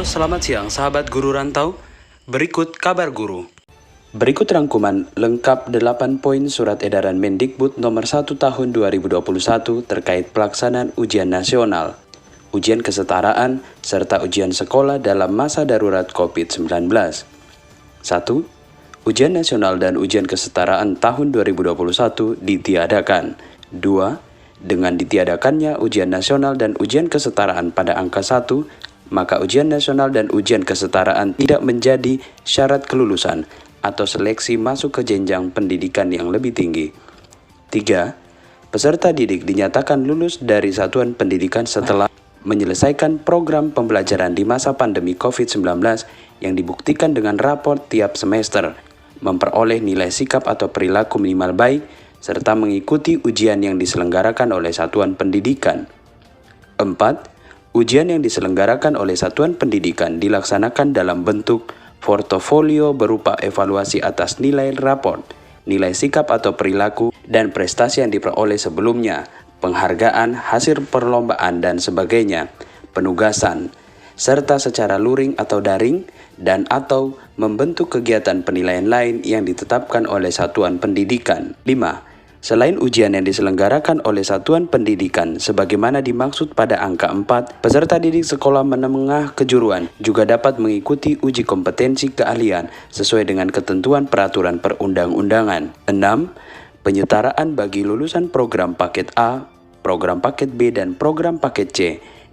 selamat siang sahabat guru rantau. Berikut kabar guru. Berikut rangkuman lengkap 8 poin surat edaran Mendikbud nomor 1 tahun 2021 terkait pelaksanaan ujian nasional, ujian kesetaraan, serta ujian sekolah dalam masa darurat COVID-19. 1. Ujian nasional dan ujian kesetaraan tahun 2021 ditiadakan. 2. Dengan ditiadakannya ujian nasional dan ujian kesetaraan pada angka 1, maka ujian nasional dan ujian kesetaraan tidak menjadi syarat kelulusan atau seleksi masuk ke jenjang pendidikan yang lebih tinggi. 3. Peserta didik dinyatakan lulus dari satuan pendidikan setelah menyelesaikan program pembelajaran di masa pandemi COVID-19 yang dibuktikan dengan raport tiap semester, memperoleh nilai sikap atau perilaku minimal baik, serta mengikuti ujian yang diselenggarakan oleh satuan pendidikan. 4. Ujian yang diselenggarakan oleh satuan pendidikan dilaksanakan dalam bentuk portofolio berupa evaluasi atas nilai raport, nilai sikap atau perilaku, dan prestasi yang diperoleh sebelumnya, penghargaan, hasil perlombaan, dan sebagainya, penugasan, serta secara luring atau daring, dan atau membentuk kegiatan penilaian lain yang ditetapkan oleh satuan pendidikan. 5. Selain ujian yang diselenggarakan oleh satuan pendidikan sebagaimana dimaksud pada angka 4, peserta didik sekolah menengah kejuruan juga dapat mengikuti uji kompetensi keahlian sesuai dengan ketentuan peraturan perundang-undangan. 6. Penyetaraan bagi lulusan program paket A, program paket B, dan program paket C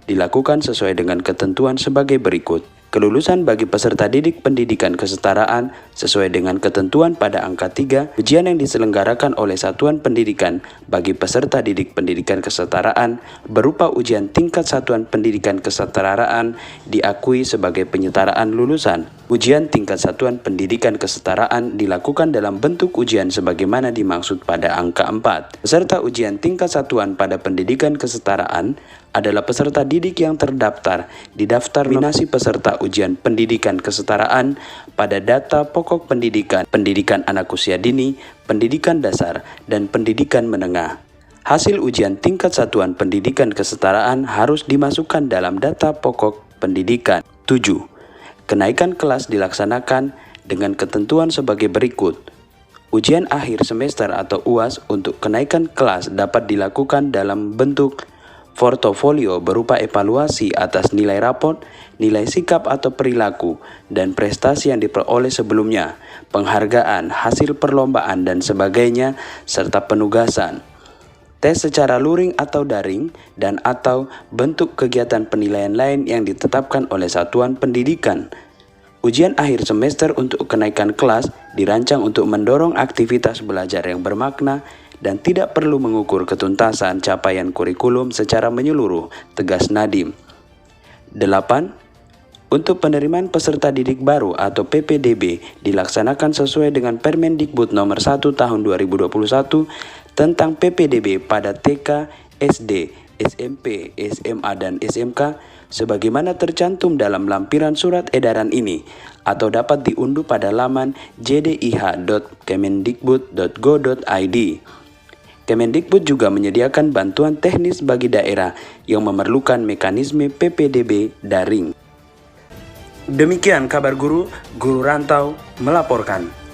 dilakukan sesuai dengan ketentuan sebagai berikut. Kelulusan bagi peserta didik pendidikan kesetaraan sesuai dengan ketentuan pada angka 3, ujian yang diselenggarakan oleh satuan pendidikan bagi peserta didik pendidikan kesetaraan berupa ujian tingkat satuan pendidikan kesetaraan diakui sebagai penyetaraan lulusan. Ujian tingkat satuan pendidikan kesetaraan dilakukan dalam bentuk ujian sebagaimana dimaksud pada angka 4. Peserta ujian tingkat satuan pada pendidikan kesetaraan adalah peserta didik yang terdaftar di daftar nominasi peserta ujian pendidikan kesetaraan pada data pokok pendidikan, pendidikan anak usia dini, pendidikan dasar, dan pendidikan menengah. Hasil ujian tingkat satuan pendidikan kesetaraan harus dimasukkan dalam data pokok pendidikan. 7. Kenaikan kelas dilaksanakan dengan ketentuan sebagai berikut. Ujian akhir semester atau UAS untuk kenaikan kelas dapat dilakukan dalam bentuk portofolio berupa evaluasi atas nilai raport, nilai sikap atau perilaku, dan prestasi yang diperoleh sebelumnya, penghargaan, hasil perlombaan, dan sebagainya, serta penugasan. Tes secara luring atau daring, dan atau bentuk kegiatan penilaian lain yang ditetapkan oleh satuan pendidikan. Ujian akhir semester untuk kenaikan kelas dirancang untuk mendorong aktivitas belajar yang bermakna dan tidak perlu mengukur ketuntasan capaian kurikulum secara menyeluruh, tegas Nadiem. 8. Untuk penerimaan peserta didik baru atau PPDB dilaksanakan sesuai dengan Permendikbud nomor 1 tahun 2021 tentang PPDB pada TK, SD, SMP, SMA, dan SMK sebagaimana tercantum dalam lampiran surat edaran ini atau dapat diunduh pada laman jdih.kemendikbud.go.id. Kemendikbud juga menyediakan bantuan teknis bagi daerah yang memerlukan mekanisme PPDB daring. Demikian kabar guru, Guru Rantau melaporkan.